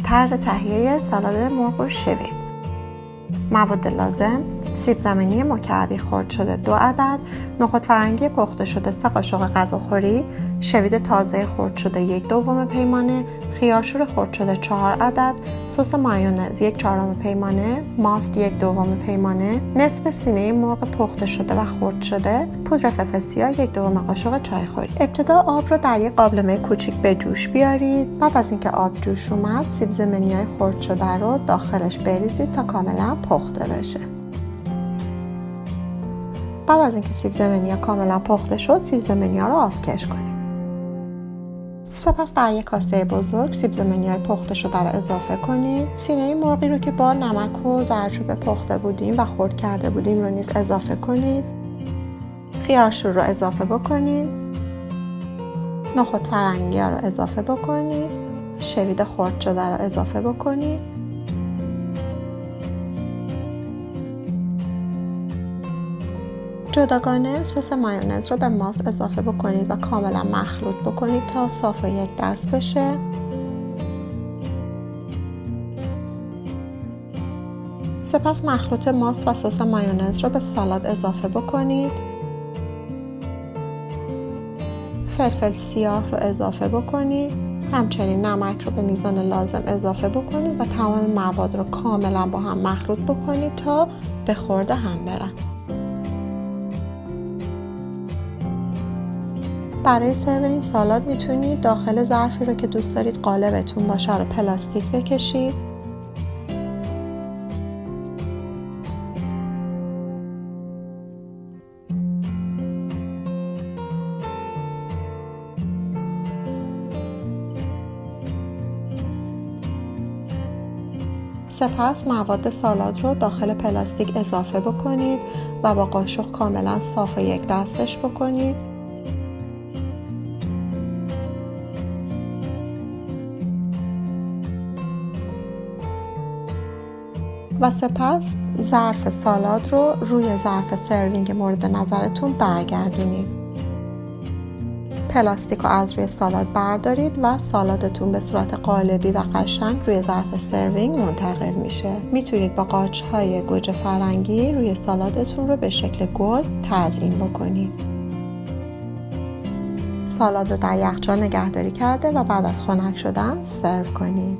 طرز تهیه سالاد مرغ و شوید. مواد لازم: سیب زمینی مکعبی خرد شده 2 عدد، نخود فرنگی پخته شده 3 قاشق غذاخوری، شوید تازه خرد شده 1/2 پیمانه، خیارشور خرد شده 4 عدد، سس مایونز 1/4 پیمانه، ماست 1/2 پیمانه، نصف سینه مرغ پخته شده و خرد شده، پودر فلفل سیاه 1/2 قاشق چایخوری. ابتدا آب رو در یک قابلمه کوچیک به جوش بیارید. بعد از اینکه آب جوش اومد، سیب زمینی‌های خرد شده رو داخلش بریزید تا کاملا پخته بشه. بعد از اینکه سیب زمینی‌ها کاملا پخته شد، سیب زمینی‌ها رو آبکش کنید. سپس در یک کاسه بزرگ سیب زمینی‌های پخته شده رو اضافه کنید. سینه مرغی رو که با نمک و زردچوبه پخته بودیم و خرد کرده بودیم رو نیز اضافه کنید. خیارشور رو اضافه بکنید. نخود فرنگی رو اضافه بکنید. شوید خرد شده رو اضافه بکنید. جداگانه سس مایونز رو به ماست اضافه بکنید و کاملا مخلوط بکنید تا صاف و یک دست بشه. سپس مخلوط ماست و سس مایونز رو به سالاد اضافه بکنید. فلفل سیاه رو اضافه بکنید. همچنین نمک رو به میزان لازم اضافه بکنید و تمام مواد رو کاملا با هم مخلوط بکنید تا به خورد هم برن. برای سرو این سالاد میتونید داخل ظرفی رو که دوست دارید قالبتون باشه رو پلاستیک بکشید. سپس مواد سالاد رو داخل پلاستیک اضافه بکنید و با قاشق کاملا صاف و یک دستش بکنید. و سپس ظرف سالاد رو روی ظرف سروینگ مورد نظرتون برگردونید. پلاستیک رو از روی سالاد بردارید و سالادتون به صورت قالبی و قشنگ روی ظرف سروینگ منتقل میشه. میتونید با قاچهای گوجه فرنگی روی سالادتون رو به شکل گل تزیین بکنید. سالاد رو در یخچال نگهداری کرده و بعد از خنک شدن سرو کنید.